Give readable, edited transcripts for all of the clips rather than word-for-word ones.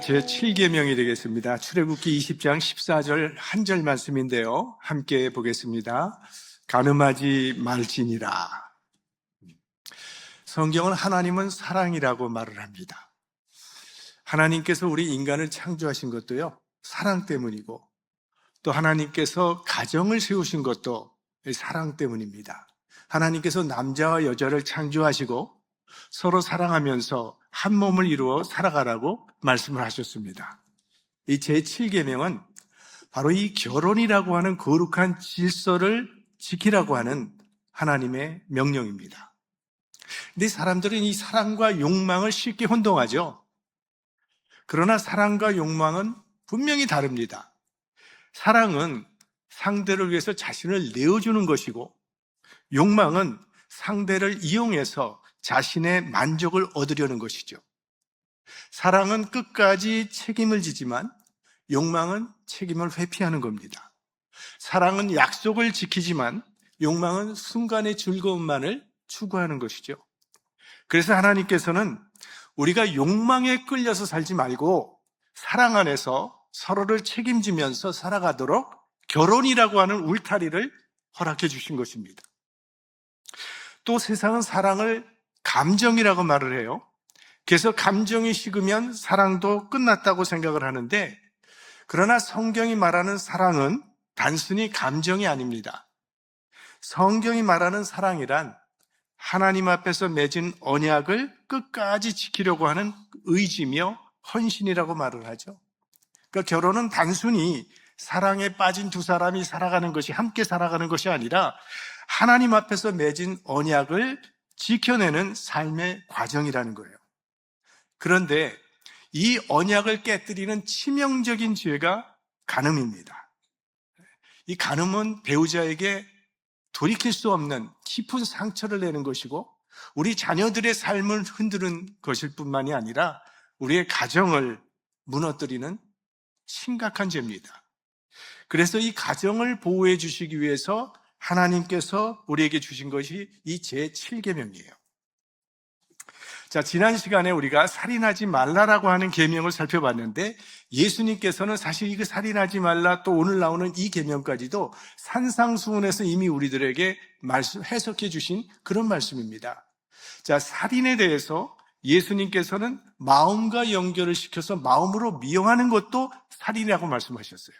제7계명이 되겠습니다. 출애굽기 20장 14절 한 절 말씀인데요. 함께 보겠습니다. 간음하지 말지니라. 성경은 하나님은 사랑이라고 말을 합니다. 하나님께서 우리 인간을 창조하신 것도요, 사랑 때문이고, 또 하나님께서 가정을 세우신 것도 사랑 때문입니다. 하나님께서 남자와 여자를 창조하시고 서로 사랑하면서 한 몸을 이루어 살아가라고 말씀을 하셨습니다. 이 제7계명은 바로 이 결혼이라고 하는 거룩한 질서를 지키라고 하는 하나님의 명령입니다. 근데 사람들은 이 사랑과 욕망을 쉽게 혼동하죠. 그러나 사랑과 욕망은 분명히 다릅니다. 사랑은 상대를 위해서 자신을 내어주는 것이고, 욕망은 상대를 이용해서 자신의 만족을 얻으려는 것이죠. 사랑은 끝까지 책임을 지지만 욕망은 책임을 회피하는 겁니다. 사랑은 약속을 지키지만 욕망은 순간의 즐거움만을 추구하는 것이죠. 그래서 하나님께서는 우리가 욕망에 끌려서 살지 말고 사랑 안에서 서로를 책임지면서 살아가도록 결혼이라고 하는 울타리를 허락해 주신 것입니다. 또 세상은 사랑을 감정이라고 말을 해요. 그래서 감정이 식으면 사랑도 끝났다고 생각을 하는데, 그러나 성경이 말하는 사랑은 단순히 감정이 아닙니다. 성경이 말하는 사랑이란 하나님 앞에서 맺은 언약을 끝까지 지키려고 하는 의지며 헌신이라고 말을 하죠. 그러니까 결혼은 단순히 사랑에 빠진 두 사람이 살아가는 것이, 함께 살아가는 것이 아니라 하나님 앞에서 맺은 언약을 지켜내는 삶의 과정이라는 거예요. 그런데 이 언약을 깨뜨리는 치명적인 죄가 간음입니다. 이 간음은 배우자에게 돌이킬 수 없는 깊은 상처를 내는 것이고, 우리 자녀들의 삶을 흔드는 것일 뿐만이 아니라 우리의 가정을 무너뜨리는 심각한 죄입니다. 그래서 이 가정을 보호해 주시기 위해서 하나님께서 우리에게 주신 것이 이 제7계명이에요. 자, 지난 시간에 우리가 살인하지 말라라고 하는 계명을 살펴봤는데, 예수님께서는 사실 이거 살인하지 말라, 또 오늘 나오는 이 계명까지도 산상수훈에서 이미 우리들에게 해석해 주신 그런 말씀입니다. 자, 살인에 대해서 예수님께서는 마음과 연결을 시켜서 마음으로 미워하는 것도 살인이라고 말씀하셨어요.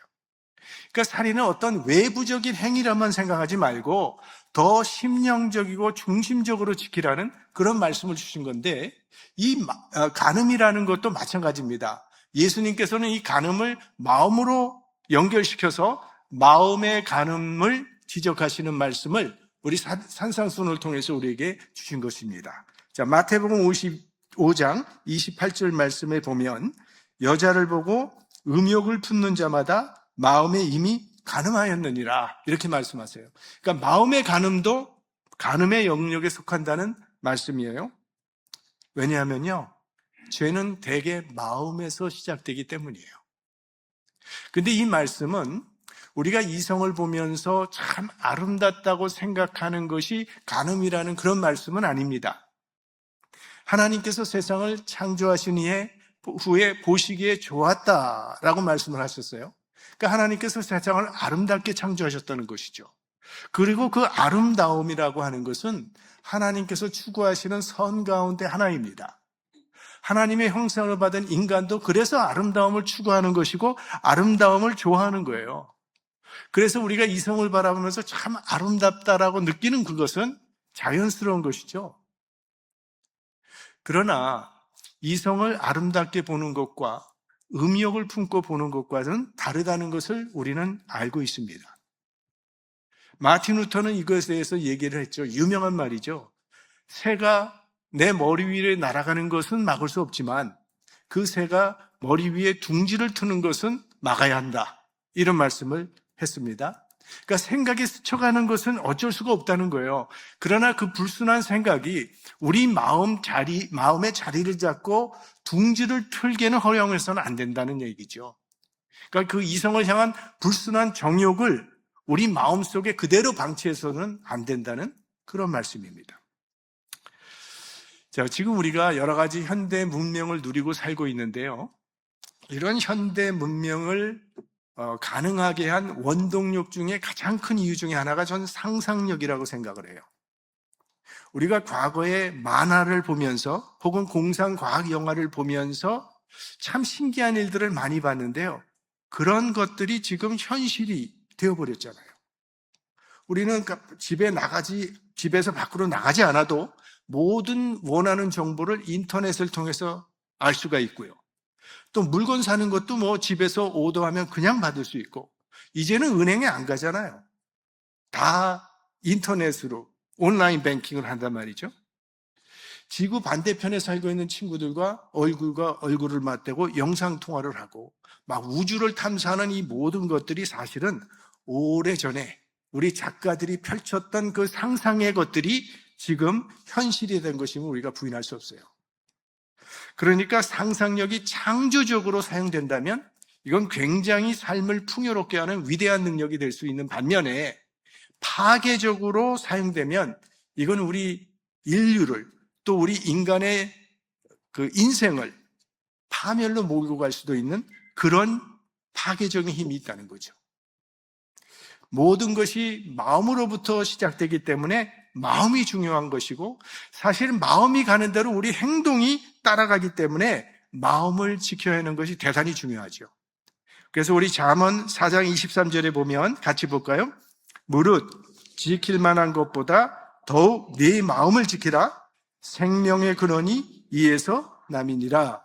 그러니까 살인은 어떤 외부적인 행위라만 생각하지 말고 더 심령적이고 중심적으로 지키라는 그런 말씀을 주신 건데, 이 간음이라는 것도 마찬가지입니다. 예수님께서는 이 간음을 마음으로 연결시켜서 마음의 간음을 지적하시는 말씀을 우리 산상수훈을 통해서 우리에게 주신 것입니다. 자, 마태복음 55장 28절 말씀에 보면, 여자를 보고 음욕을 품는 자마다 마음에 이미 간음하였느니라, 이렇게 말씀하세요. 그러니까 마음의 간음도 간음의 영역에 속한다는 말씀이에요. 왜냐하면요, 죄는 대개 마음에서 시작되기 때문이에요. 근데 이 말씀은 우리가 이성을 보면서 참 아름답다고 생각하는 것이 간음이라는 그런 말씀은 아닙니다. 하나님께서 세상을 창조하신 후에 보시기에 좋았다라고 말씀을 하셨어요. 그러니까 하나님께서 세상을 아름답게 창조하셨다는 것이죠. 그리고 그 아름다움이라고 하는 것은 하나님께서 추구하시는 선 가운데 하나입니다. 하나님의 형상을 받은 인간도 그래서 아름다움을 추구하는 것이고 아름다움을 좋아하는 거예요. 그래서 우리가 이성을 바라보면서 참 아름답다라고 느끼는 그것은 자연스러운 것이죠. 그러나 이성을 아름답게 보는 것과 음욕을 품고 보는 것과는 다르다는 것을 우리는 알고 있습니다. 마틴 루터는 이것에 대해서 얘기를 했죠. 유명한 말이죠. 새가 내 머리 위에 날아가는 것은 막을 수 없지만 그 새가 머리 위에 둥지를 트는 것은 막아야 한다, 이런 말씀을 했습니다. 그러니까 생각이 스쳐가는 것은 어쩔 수가 없다는 거예요. 그러나 그 불순한 생각이 우리 마음의 자리를 잡고 둥지를 틀게는 허용해서는 안 된다는 얘기죠. 그러니까 그 이성을 향한 불순한 정욕을 우리 마음속에 그대로 방치해서는 안 된다는 그런 말씀입니다. 자, 지금 우리가 여러 가지 현대 문명을 누리고 살고 있는데요. 이런 현대 문명을 가능하게 한 원동력 중에 가장 큰 이유 중에 하나가 전 상상력이라고 생각을 해요. 우리가 과거에 만화를 보면서 혹은 공상과학 영화를 보면서 참 신기한 일들을 많이 봤는데요. 그런 것들이 지금 현실이 되어버렸잖아요. 우리는 집에서 밖으로 나가지 않아도 모든 원하는 정보를 인터넷을 통해서 알 수가 있고요. 또 물건 사는 것도 뭐 집에서 오더하면 그냥 받을 수 있고, 이제는 은행에 안 가잖아요. 다 인터넷으로 온라인 뱅킹을 한단 말이죠. 지구 반대편에 살고 있는 친구들과 얼굴과 얼굴을 맞대고 영상통화를 하고 막 우주를 탐사하는 이 모든 것들이 사실은 오래전에 우리 작가들이 펼쳤던 그 상상의 것들이 지금 현실이 된 것임을 우리가 부인할 수 없어요. 그러니까 상상력이 창조적으로 사용된다면 이건 굉장히 삶을 풍요롭게 하는 위대한 능력이 될 수 있는 반면에, 파괴적으로 사용되면 이건 우리 인류를, 또 우리 인간의 그 인생을 파멸로 몰고 갈 수도 있는 그런 파괴적인 힘이 있다는 거죠. 모든 것이 마음으로부터 시작되기 때문에 마음이 중요한 것이고, 사실 마음이 가는 대로 우리 행동이 따라가기 때문에 마음을 지켜야 하는 것이 대단히 중요하죠. 그래서 우리 잠언 4장 23절에 보면 같이 볼까요? 무릇 지킬 만한 것보다 더욱 네 마음을 지키라. 생명의 근원이 이에서 남이니라.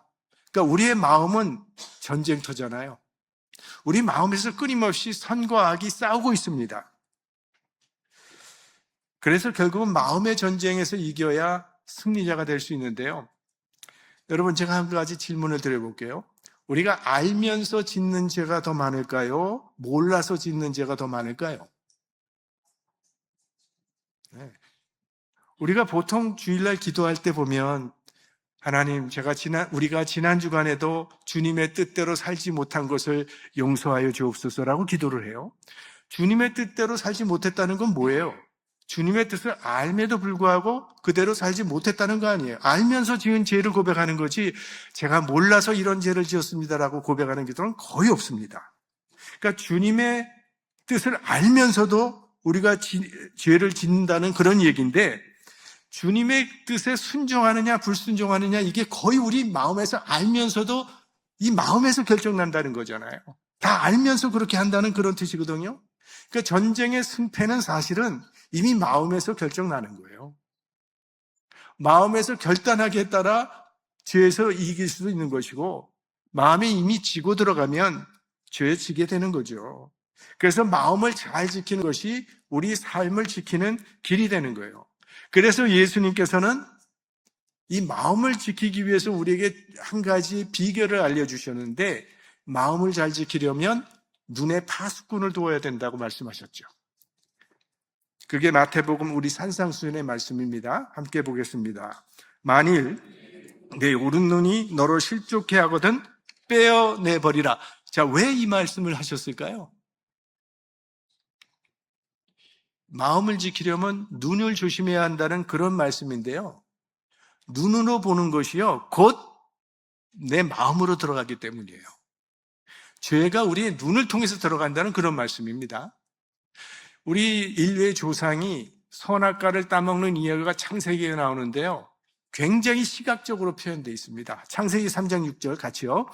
그러니까 우리의 마음은 전쟁터잖아요. 우리 마음에서 끊임없이 선과 악이 싸우고 있습니다. 그래서 결국은 마음의 전쟁에서 이겨야 승리자가 될 수 있는데요. 여러분, 제가 한 가지 질문을 드려볼게요. 우리가 알면서 짓는 죄가 더 많을까요? 몰라서 짓는 죄가 더 많을까요? 네. 우리가 보통 주일날 기도할 때 보면, 하나님, 우리가 지난 주간에도 주님의 뜻대로 살지 못한 것을 용서하여 주옵소서라고 기도를 해요. 주님의 뜻대로 살지 못했다는 건 뭐예요? 주님의 뜻을 알매도 불구하고 그대로 살지 못했다는 거 아니에요. 알면서 지은 죄를 고백하는 거지, 제가 몰라서 이런 죄를 지었습니다라고 고백하는 기도는 거의 없습니다. 그러니까 주님의 뜻을 알면서도 우리가 죄를 짓는다는 그런 얘기인데, 주님의 뜻에 순종하느냐 불순종하느냐, 이게 거의 우리 마음에서 알면서도 이 마음에서 결정난다는 거잖아요. 다 알면서 그렇게 한다는 그런 뜻이거든요. 그러니까 전쟁의 승패는 사실은 이미 마음에서 결정나는 거예요. 마음에서 결단하기에 따라 죄에서 이길 수도 있는 것이고, 마음이 이미 지고 들어가면 죄에 지게 되는 거죠. 그래서 마음을 잘 지키는 것이 우리 삶을 지키는 길이 되는 거예요. 그래서 예수님께서는 이 마음을 지키기 위해서 우리에게 한 가지 비결을 알려주셨는데, 마음을 잘 지키려면 눈에 파수꾼을 두어야 된다고 말씀하셨죠. 그게 마태복음 우리 산상수훈의 말씀입니다. 함께 보겠습니다. 만일 내 오른눈이 너를 실족해 하거든 빼어내버리라. 자, 왜 이 말씀을 하셨을까요? 마음을 지키려면 눈을 조심해야 한다는 그런 말씀인데요. 눈으로 보는 것이요, 곧 내 마음으로 들어가기 때문이에요. 죄가 우리의 눈을 통해서 들어간다는 그런 말씀입니다. 우리 인류의 조상이 선악과를 따먹는 이야기가 창세기에 나오는데요, 굉장히 시각적으로 표현되어 있습니다. 창세기 3장 6절 같이요.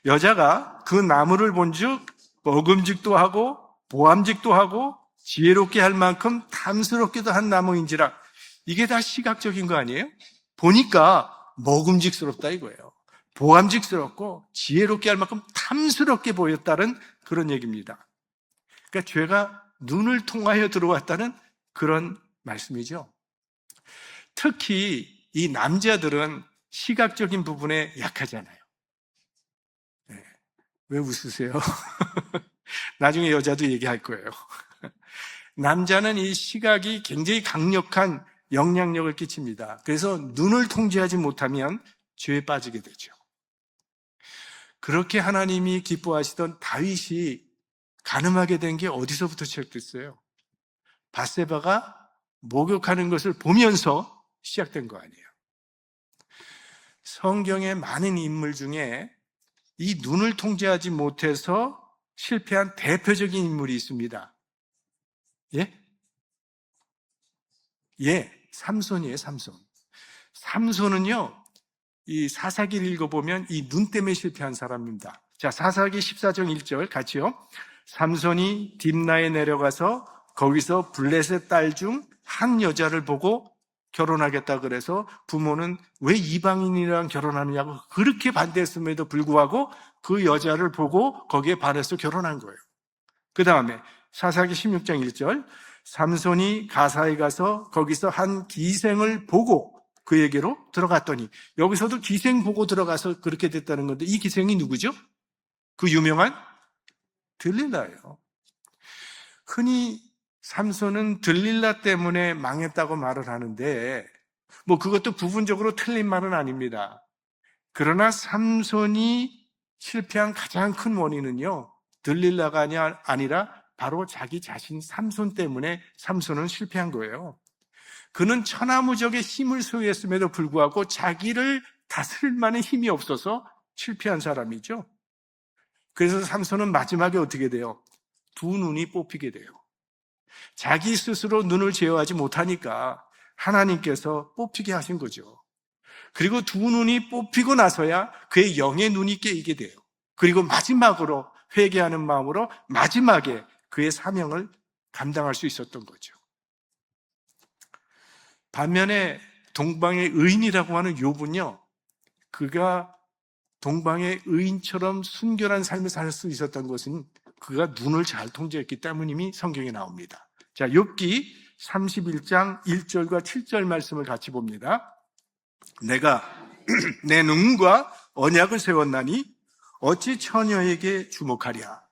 여자가 그 나무를 본즉 먹음직도 하고 보암직도 하고 지혜롭게 할 만큼 탐스럽기도 한 나무인지라. 이게 다 시각적인 거 아니에요? 보니까 먹음직스럽다 이거예요. 보암직스럽고 지혜롭게 할 만큼 탐스럽게 보였다는 그런 얘기입니다. 그러니까 죄가 눈을 통하여 들어왔다는 그런 말씀이죠. 특히 이 남자들은 시각적인 부분에 약하잖아요. 네. 왜 웃으세요? 나중에 여자도 얘기할 거예요. 남자는 이 시각이 굉장히 강력한 영향력을 끼칩니다. 그래서 눈을 통제하지 못하면 죄에 빠지게 되죠. 그렇게 하나님이 기뻐하시던 다윗이 간음하게 된 게 어디서부터 시작됐어요? 밧세바가 목욕하는 것을 보면서 시작된 거 아니에요. 성경의 많은 인물 중에 이 눈을 통제하지 못해서 실패한 대표적인 인물이 있습니다. 예? 예, 삼손이에요, 삼손. 삼손은요, 이 사사기를 읽어보면 이 눈 때문에 실패한 사람입니다. 자, 사사기 14장 1절 같이요. 삼손이 딥나에 내려가서 거기서 블레셋 딸 중 한 여자를 보고 결혼하겠다 그래서 부모는 왜 이방인이랑 결혼하느냐고 그렇게 반대했음에도 불구하고 그 여자를 보고 거기에 반해서 결혼한 거예요. 그 다음에 사사기 16장 1절 삼손이 가사에 가서 거기서 한 기생을 보고 그에게로 들어갔더니, 여기서도 기생 보고 들어가서 그렇게 됐다는 건데 이 기생이 누구죠? 그 유명한 들릴라예요. 흔히 삼손은 들릴라 때문에 망했다고 말을 하는데 뭐 그것도 부분적으로 틀린 말은 아닙니다. 그러나 삼손이 실패한 가장 큰 원인은요, 들릴라가 아니라 바로 자기 자신 삼손 때문에 삼손은 실패한 거예요. 그는 천하무적의 힘을 소유했음에도 불구하고 자기를 다스릴 만한 힘이 없어서 실패한 사람이죠. 그래서 삼손은 마지막에 어떻게 돼요? 두 눈이 뽑히게 돼요. 자기 스스로 눈을 제어하지 못하니까 하나님께서 뽑히게 하신 거죠. 그리고 두 눈이 뽑히고 나서야 그의 영의 눈이 깨이게 돼요. 그리고 마지막으로 회개하는 마음으로 마지막에 그의 사명을 감당할 수 있었던 거죠. 반면에 동방의 의인이라고 하는 욥은요, 그가 동방의 의인처럼 순결한 삶을 살 수 있었던 것은 그가 눈을 잘 통제했기 때문임이 성경에 나옵니다. 자, 욥기 31장 1절과 7절 말씀을 같이 봅니다. 내가 내 눈과 언약을 세웠나니 어찌 처녀에게 주목하랴.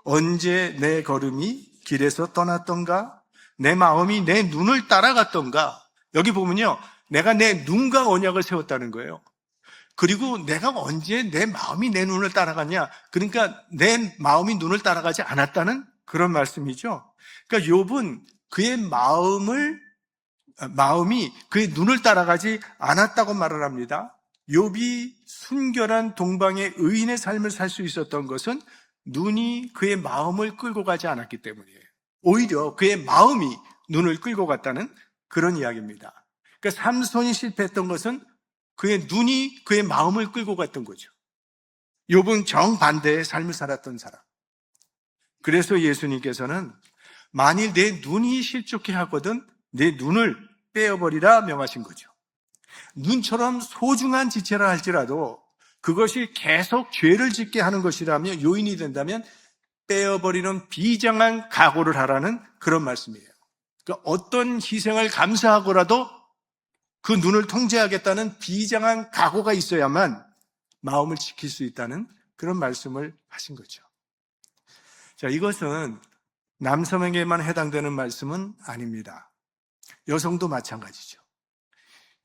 언제 내 걸음이 길에서 떠났던가? 내 마음이 내 눈을 따라갔던가? 여기 보면요, 내가 내 눈과 언약을 세웠다는 거예요. 그리고 내가 언제 내 마음이 내 눈을 따라갔냐? 그러니까 내 마음이 눈을 따라가지 않았다는 그런 말씀이죠. 그러니까 욥은 그의 마음이 그의 눈을 따라가지 않았다고 말을 합니다. 욥이 순결한 동방의 의인의 삶을 살 수 있었던 것은 눈이 그의 마음을 끌고 가지 않았기 때문이에요. 오히려 그의 마음이 눈을 끌고 갔다는 그런 이야기입니다. 그러니까 삼손이 실패했던 것은 그의 눈이 그의 마음을 끌고 갔던 거죠. 욥은 정반대의 삶을 살았던 사람. 그래서 예수님께서는 만일 내 눈이 실족해 하거든 내 눈을 빼어버리라 명하신 거죠. 눈처럼 소중한 지체라 할지라도 그것이 계속 죄를 짓게 하는 것이라면, 요인이 된다면 빼어버리는 비장한 각오를 하라는 그런 말씀이에요. 그러니까 어떤 희생을 감수하고라도 그 눈을 통제하겠다는 비장한 각오가 있어야만 마음을 지킬 수 있다는 그런 말씀을 하신 거죠. 자, 이것은 남성에게만 해당되는 말씀은 아닙니다. 여성도 마찬가지죠.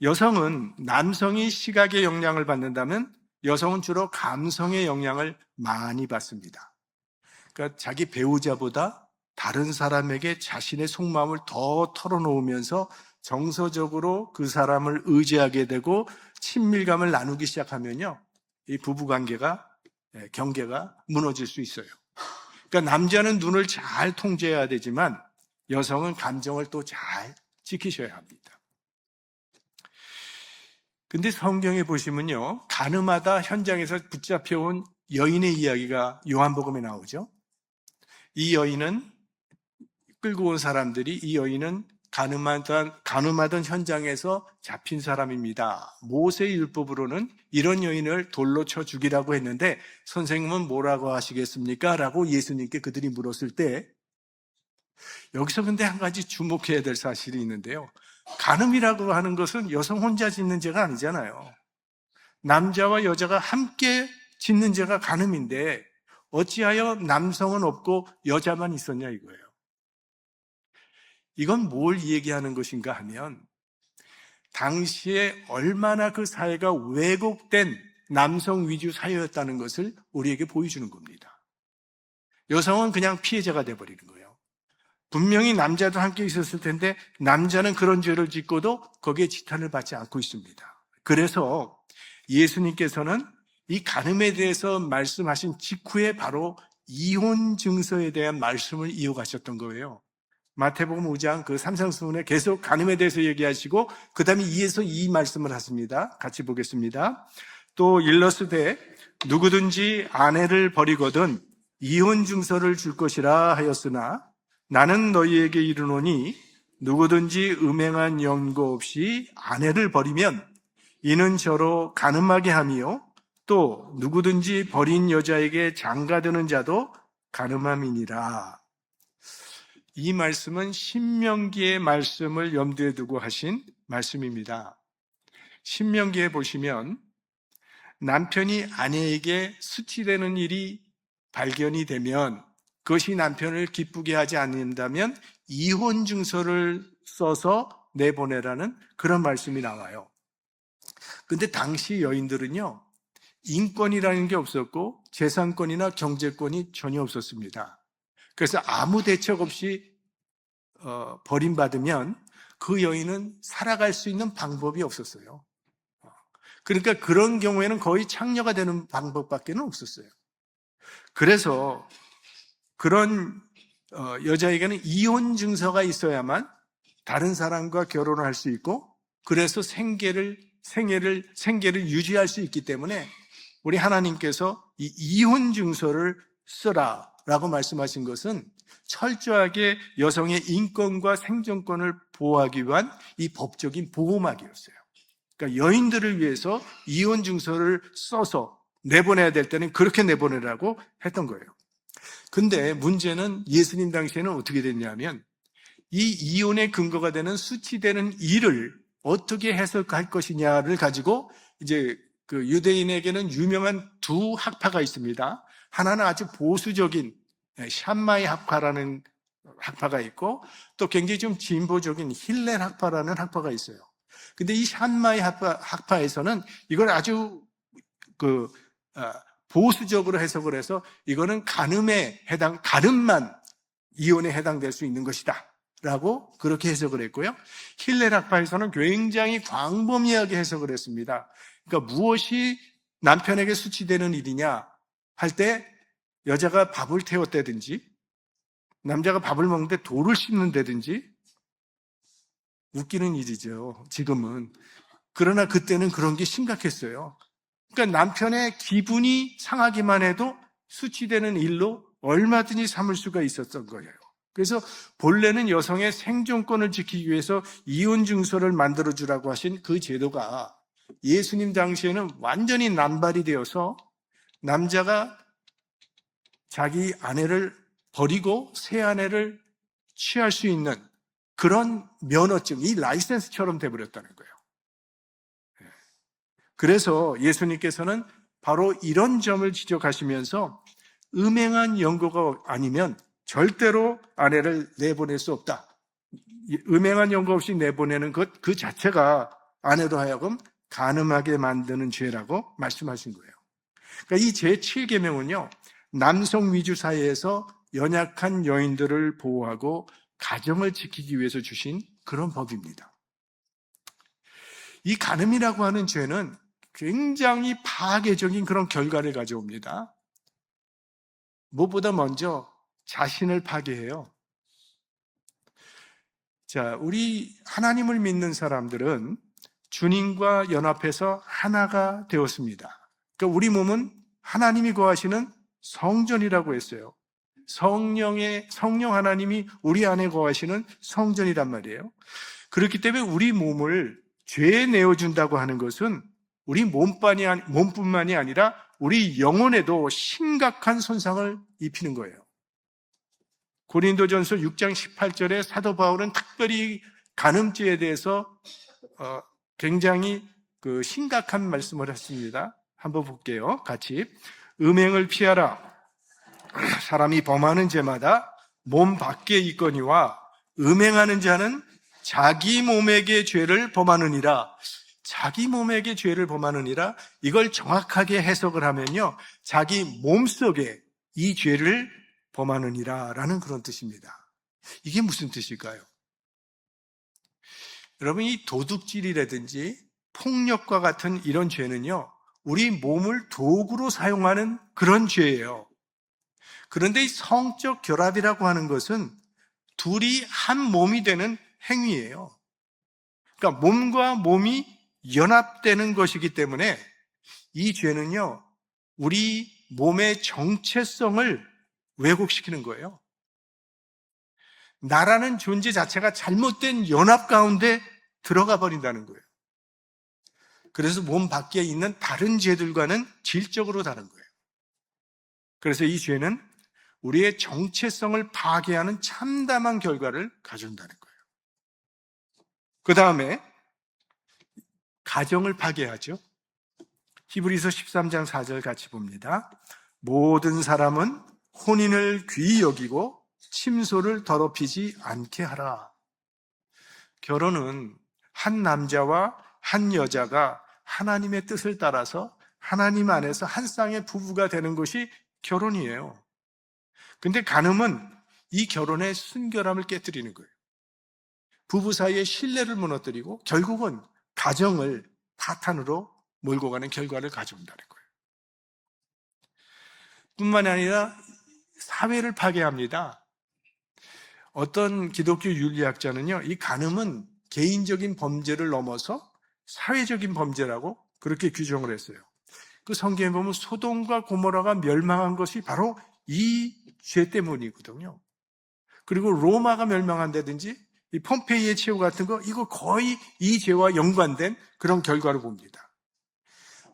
여성은 남성이 시각의 영향을 받는다면 여성은 주로 감성의 영향을 많이 받습니다. 그러니까 자기 배우자보다 다른 사람에게 자신의 속마음을 더 털어놓으면서 정서적으로 그 사람을 의지하게 되고 친밀감을 나누기 시작하면요, 이 부부관계가, 경계가 무너질 수 있어요. 그러니까 남자는 눈을 잘 통제해야 되지만 여성은 감정을 또 잘 지키셔야 합니다. 근데 성경에 보시면요, 가늠하다 현장에서 붙잡혀온 여인의 이야기가 요한복음에 나오죠. 이 여인은, 끌고 온 사람들이 이 여인은 가늠하던 현장에서 잡힌 사람입니다. 모세의 율법으로는 이런 여인을 돌로 쳐 죽이라고 했는데 선생님은 뭐라고 하시겠습니까? 라고 예수님께 그들이 물었을 때, 여기서 근데 한 가지 주목해야 될 사실이 있는데요, 간음이라고 하는 것은 여성 혼자 짓는 죄가 아니잖아요. 남자와 여자가 함께 짓는 죄가 간음인데 어찌하여 남성은 없고 여자만 있었냐 이거예요. 이건 뭘 얘기하는 것인가 하면 당시에 얼마나 그 사회가 왜곡된 남성 위주 사회였다는 것을 우리에게 보여주는 겁니다. 여성은 그냥 피해자가 돼버리는 거예요. 분명히 남자도 함께 있었을 텐데 남자는 그런 죄를 짓고도 거기에 지탄을 받지 않고 있습니다. 그래서 예수님께서는 이 간음에 대해서 말씀하신 직후에 바로 이혼 증서에 대한 말씀을 이어가셨던 거예요. 마태복음 5장 그 삼상수훈에 계속 간음에 대해서 얘기하시고 그 다음에 이에서 이 말씀을 하십니다. 같이 보겠습니다. 또 일러스되 누구든지 아내를 버리거든 이혼 증서를 줄 것이라 하였으나 나는 너희에게 이르노니 누구든지 음행한 연고 없이 아내를 버리면 이는 저로 간음하게 함이요 또 누구든지 버린 여자에게 장가드는 자도 간음함이니라. 이 말씀은 신명기의 말씀을 염두에 두고 하신 말씀입니다. 신명기에 보시면 남편이 아내에게 수치되는 일이 발견이 되면 그것이 남편을 기쁘게 하지 않는다면 이혼 증서를 써서 내보내라는 그런 말씀이 나와요. 근데 당시 여인들은요, 인권이라는 게 없었고 재산권이나 경제권이 전혀 없었습니다. 그래서 아무 대책 없이 버림받으면 그 여인은 살아갈 수 있는 방법이 없었어요. 그러니까 그런 경우에는 거의 창녀가 되는 방법밖에 없었어요. 그래서 그런 여자에게는 이혼 증서가 있어야만 다른 사람과 결혼을 할 수 있고 그래서 생계를 유지할 수 있기 때문에 우리 하나님께서 이 이혼 증서를 쓰라라고 말씀하신 것은 철저하게 여성의 인권과 생존권을 보호하기 위한 이 법적인 보호막이었어요. 그러니까 여인들을 위해서 이혼 증서를 써서 내보내야 될 때는 그렇게 내보내라고 했던 거예요. 근데 문제는 예수님 당시에는 어떻게 됐냐면 이 이혼의 근거가 되는 수치되는 일을 어떻게 해석할 것이냐를 가지고 이제 그 유대인에게는 유명한 두 학파가 있습니다. 하나는 아주 보수적인 샴마이 학파라는 학파가 있고 또 굉장히 좀 진보적인 힐렐 학파라는 학파가 있어요. 근데 이 샴마이 학파에서는 이걸 아주 보수적으로 해석을 해서 이거는 간음만 이혼에 해당될 수 있는 것이다 라고 그렇게 해석을 했고요. 힐렐 학파에서는 굉장히 광범위하게 해석을 했습니다. 그러니까 무엇이 남편에게 수치되는 일이냐 할 때 여자가 밥을 태웠다든지 남자가 밥을 먹는데 돌을 씹는다든지 웃기는 일이죠 지금은. 그러나 그때는 그런 게 심각했어요. 그러니까 남편의 기분이 상하기만 해도 수치되는 일로 얼마든지 삼을 수가 있었던 거예요. 그래서 본래는 여성의 생존권을 지키기 위해서 이혼 증서를 만들어주라고 하신 그 제도가 예수님 당시에는 완전히 남발이 되어서 남자가 자기 아내를 버리고 새 아내를 취할 수 있는 그런 면허증, 이 라이센스처럼 돼버렸다는 거예요. 그래서 예수님께서는 바로 이런 점을 지적하시면서 음행한 연고가 아니면 절대로 아내를 내보낼 수 없다. 음행한 연고 없이 내보내는 것 그 자체가 아내로 하여금 간음하게 만드는 죄라고 말씀하신 거예요. 그러니까 이 제7계명은요. 남성 위주 사회에서 연약한 여인들을 보호하고 가정을 지키기 위해서 주신 그런 법입니다. 이 간음이라고 하는 죄는 굉장히 파괴적인 그런 결과를 가져옵니다. 무엇보다 먼저 자신을 파괴해요. 자, 우리 하나님을 믿는 사람들은 주님과 연합해서 하나가 되었습니다. 그러니까 우리 몸은 하나님이 거하시는 성전이라고 했어요. 성령 하나님이 우리 안에 거하시는 성전이란 말이에요. 그렇기 때문에 우리 몸을 죄에 내어준다고 하는 것은 우리 몸뿐만이 아니라 우리 영혼에도 심각한 손상을 입히는 거예요. 고린도전서 6장 18절에 사도 바울은 특별히 간음죄에 대해서 굉장히 심각한 말씀을 했습니다. 한번 볼게요. 같이. 음행을 피하라. 사람이 범하는 죄마다 몸 밖에 있거니와 음행하는 자는 자기 몸에게 죄를 범하느니라. 자기 몸에게 죄를 범하느니라. 이걸 정확하게 해석을 하면요. 자기 몸속에 이 죄를 범하느니라 라는 그런 뜻입니다. 이게 무슨 뜻일까요? 여러분, 이 도둑질이라든지 폭력과 같은 이런 죄는요, 우리 몸을 도구로 사용하는 그런 죄예요. 그런데 이 성적 결합이라고 하는 것은 둘이 한 몸이 되는 행위예요. 그러니까 몸과 몸이 연합되는 것이기 때문에 이 죄는요, 우리 몸의 정체성을 왜곡시키는 거예요. 나라는 존재 자체가 잘못된 연합 가운데 들어가 버린다는 거예요. 그래서 몸 밖에 있는 다른 죄들과는 질적으로 다른 거예요. 그래서 이 죄는 우리의 정체성을 파괴하는 참담한 결과를 가져온다는 거예요. 그 다음에 가정을 파괴하죠. 히브리서 13장 4절 같이 봅니다. 모든 사람은 혼인을 귀히 여기고 침소를 더럽히지 않게 하라. 결혼은 한 남자와 한 여자가 하나님의 뜻을 따라서 하나님 안에서 한 쌍의 부부가 되는 것이 결혼이에요. 근데 간음은 이 결혼의 순결함을 깨뜨리는 거예요. 부부 사이의 신뢰를 무너뜨리고 결국은 가정을 파탄으로 몰고 가는 결과를 가져온다는 거예요. 뿐만 아니라 사회를 파괴합니다. 어떤 기독교 윤리학자는요, 이 간음은 개인적인 범죄를 넘어서 사회적인 범죄라고 그렇게 규정을 했어요. 그 성경에 보면 소돔과 고모라가 멸망한 것이 바로 이 죄 때문이거든요. 그리고 로마가 멸망한다든지 이 폼페이의 최후 같은 거, 이거 거의 이 죄와 연관된 그런 결과를 봅니다.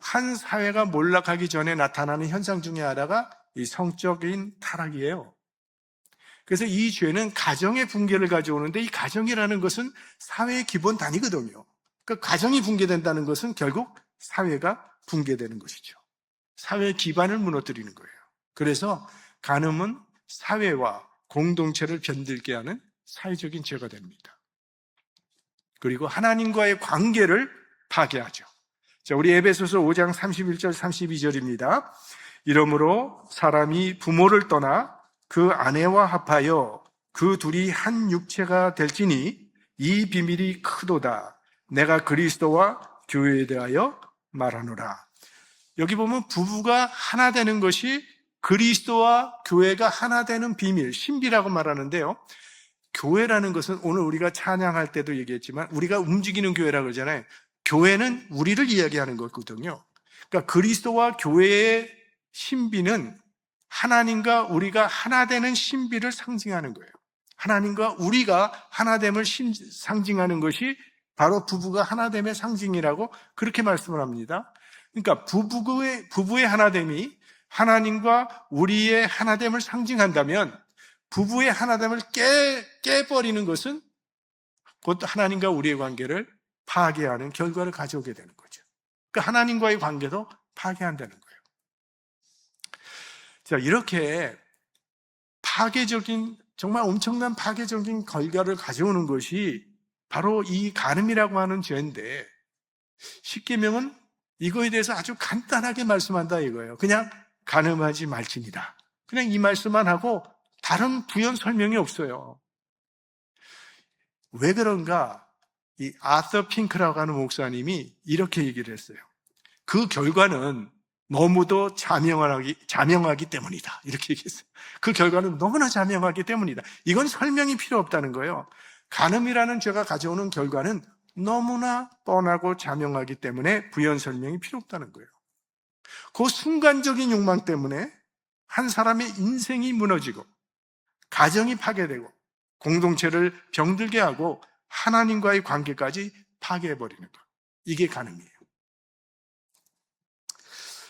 한 사회가 몰락하기 전에 나타나는 현상 중에 하나가 이 성적인 타락이에요. 그래서 이 죄는 가정의 붕괴를 가져오는데, 이 가정이라는 것은 사회의 기본 단위거든요. 그러니까 가정이 붕괴된다는 것은 결국 사회가 붕괴되는 것이죠. 사회의 기반을 무너뜨리는 거예요. 그래서 간음은 사회와 공동체를 변들게 하는 사회적인 죄가 됩니다. 그리고 하나님과의 관계를 파괴하죠. 자, 우리 에베소서 5장 31절 32절입니다. 이러므로 사람이 부모를 떠나 그 아내와 합하여 그 둘이 한 육체가 될지니 이 비밀이 크도다. 내가 그리스도와 교회에 대하여 말하노라. 여기 보면 부부가 하나 되는 것이 그리스도와 교회가 하나 되는 비밀, 신비라고 말하는데요. 교회라는 것은 오늘 우리가 찬양할 때도 얘기했지만 우리가 움직이는 교회라고 그러잖아요. 교회는 우리를 이야기하는 거거든요. 그러니까 그리스도와 교회의 신비는 하나님과 우리가 하나 되는 신비를 상징하는 거예요. 하나님과 우리가 하나됨을 상징하는 것이 바로 부부가 하나됨의 상징이라고 그렇게 말씀을 합니다. 그러니까 부부의 하나됨이 하나님과 우리의 하나됨을 상징한다면 부부의 하나됨을 깨버리는 것은 곧 하나님과 우리의 관계를 파괴하는 결과를 가져오게 되는 거죠. 그러니까 하나님과의 관계도 파괴한다는 거예요. 자, 이렇게 파괴적인, 정말 엄청난 파괴적인 결과를 가져오는 것이 바로 이 간음이라고 하는 죄인데, 십계명은 이거에 대해서 아주 간단하게 말씀한다 이거예요. 그냥 간음하지 말지니라. 그냥 이 말씀만 하고 다른 부연 설명이 없어요. 왜 그런가? 이 아서 핑크라고 하는 목사님이 이렇게 얘기를 했어요. 그 결과는 너무도 자명하기 때문이다. 이렇게 얘기했어요. 그 결과는 너무나 자명하기 때문이다. 이건 설명이 필요 없다는 거예요. 간음이라는 죄가 가져오는 결과는 너무나 뻔하고 자명하기 때문에 부연 설명이 필요 없다는 거예요. 그 순간적인 욕망 때문에 한 사람의 인생이 무너지고 가정이 파괴되고 공동체를 병들게 하고 하나님과의 관계까지 파괴해버리는 것. 이게 간음이에요.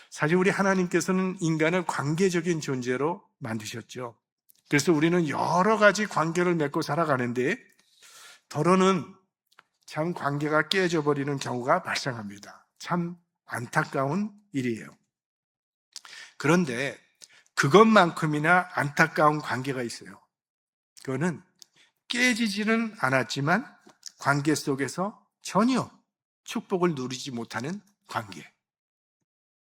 사실 우리 하나님께서는 인간을 관계적인 존재로 만드셨죠. 그래서 우리는 여러 가지 관계를 맺고 살아가는데 더러는 참 관계가 깨져버리는 경우가 발생합니다. 참 안타까운 일이에요. 그런데 그것만큼이나 안타까운 관계가 있어요. 그거는 깨지지는 않았지만 관계 속에서 전혀 축복을 누리지 못하는 관계.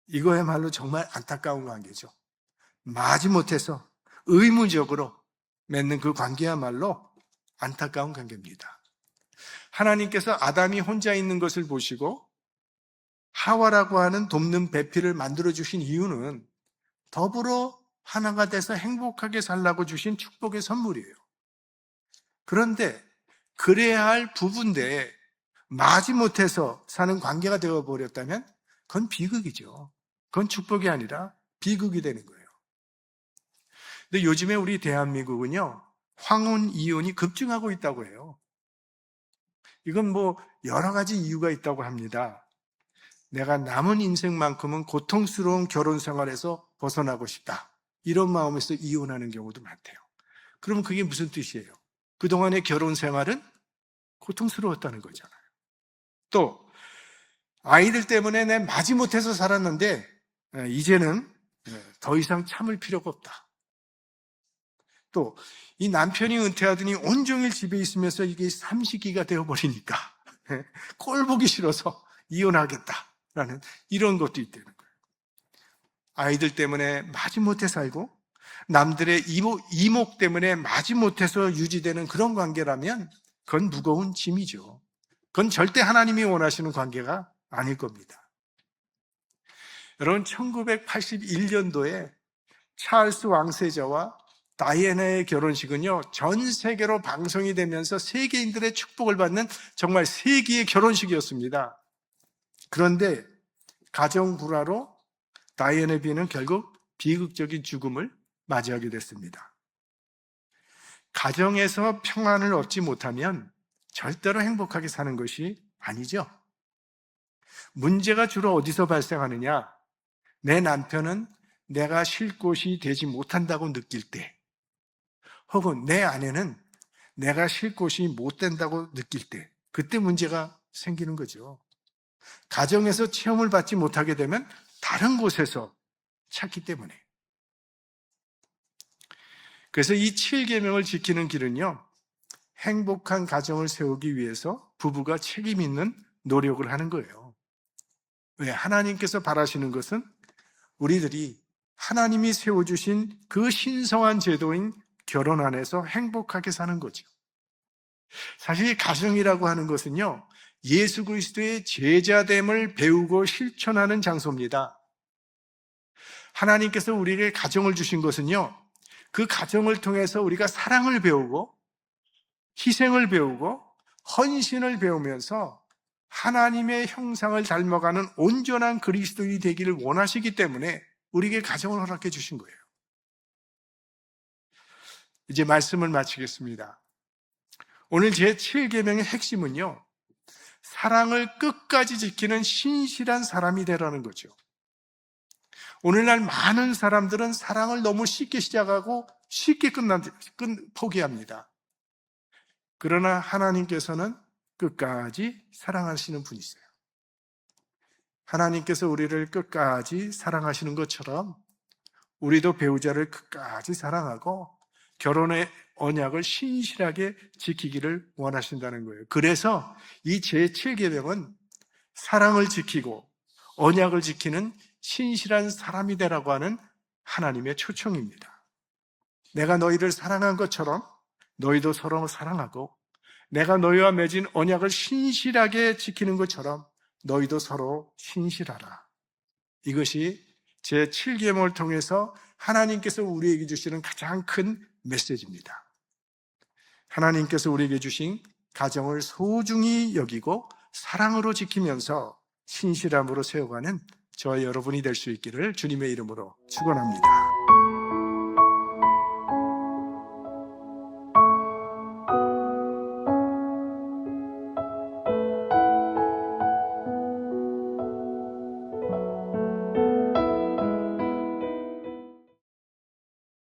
이거야말로 정말 안타까운 관계죠. 마지못해서 의무적으로 맺는 그 관계야말로 안타까운 관계입니다. 하나님께서 아담이 혼자 있는 것을 보시고 하와라고 하는 돕는 배필을 만들어주신 이유는 더불어 하나가 돼서 행복하게 살라고 주신 축복의 선물이에요. 그런데 그래야 할 부부인데 마지못해서 사는 관계가 되어버렸다면 그건 비극이죠. 그건 축복이 아니라 비극이 되는 거예요. 근데 요즘에 우리 대한민국은요, 황혼 이혼이 급증하고 있다고 해요. 이건 뭐 여러 가지 이유가 있다고 합니다. 내가 남은 인생만큼은 고통스러운 결혼 생활에서 벗어나고 싶다, 이런 마음에서 이혼하는 경우도 많대요. 그러면 그게 무슨 뜻이에요? 그동안의 결혼 생활은 고통스러웠다는 거잖아요. 또 아이들 때문에 내 마지못해서 살았는데 이제는 더 이상 참을 필요가 없다. 또 이 남편이 은퇴하더니 온종일 집에 있으면서 이게 삼식이가 되어버리니까 꼴 보기 싫어서 이혼하겠다라는 이런 것도 있다는 거예요. 아이들 때문에 마지못해 살고 남들의 이목 때문에 마지못해서 유지되는 그런 관계라면 그건 무거운 짐이죠. 그건 절대 하나님이 원하시는 관계가 아닐 겁니다. 여러분, 1981년도에 찰스 왕세자와 다이애나의 결혼식은요, 전 세계로 방송이 되면서 세계인들의 축복을 받는 정말 세기의 결혼식이었습니다. 그런데 가정 불화로 다이애나 비는 결국 비극적인 죽음을 맞이하게 됐습니다. 가정에서 평안을 얻지 못하면 절대로 행복하게 사는 것이 아니죠. 문제가 주로 어디서 발생하느냐? 내 남편은 내가 쉴 곳이 되지 못한다고 느낄 때, 혹은 내 아내는 내가 쉴 곳이 못 된다고 느낄 때, 그때 문제가 생기는 거죠. 가정에서 체험을 받지 못하게 되면 다른 곳에서 찾기 때문에. 그래서 이 7계명을 지키는 길은요, 행복한 가정을 세우기 위해서 부부가 책임 있는 노력을 하는 거예요. 왜? 하나님께서 바라시는 것은 우리들이 하나님이 세워주신 그 신성한 제도인 결혼 안에서 행복하게 사는 거죠. 사실 가정이라고 하는 것은요, 예수 그리스도의 제자됨을 배우고 실천하는 장소입니다. 하나님께서 우리에게 가정을 주신 것은요, 그 가정을 통해서 우리가 사랑을 배우고 희생을 배우고 헌신을 배우면서 하나님의 형상을 닮아가는 온전한 그리스도인이 되기를 원하시기 때문에 우리에게 가정을 허락해 주신 거예요. 이제 말씀을 마치겠습니다. 오늘 제 7계명의 핵심은요, 사랑을 끝까지 지키는 신실한 사람이 되라는 거죠. 오늘날 많은 사람들은 사랑을 너무 쉽게 시작하고 쉽게 포기합니다. 그러나 하나님께서는 끝까지 사랑하시는 분이세요. 하나님께서 우리를 끝까지 사랑하시는 것처럼 우리도 배우자를 끝까지 사랑하고 결혼의 언약을 신실하게 지키기를 원하신다는 거예요. 그래서 이 제7계명은 사랑을 지키고 언약을 지키는 신실한 사람이 되라고 하는 하나님의 초청입니다. 내가 너희를 사랑한 것처럼 너희도 서로 사랑하고, 내가 너희와 맺은 언약을 신실하게 지키는 것처럼 너희도 서로 신실하라. 이것이 제7계명을 통해서 하나님께서 우리에게 주시는 가장 큰 메시지입니다. 하나님께서 우리에게 주신 가정을 소중히 여기고 사랑으로 지키면서 신실함으로 세워가는 저와 여러분이 될 수 있기를 주님의 이름으로 축원합니다.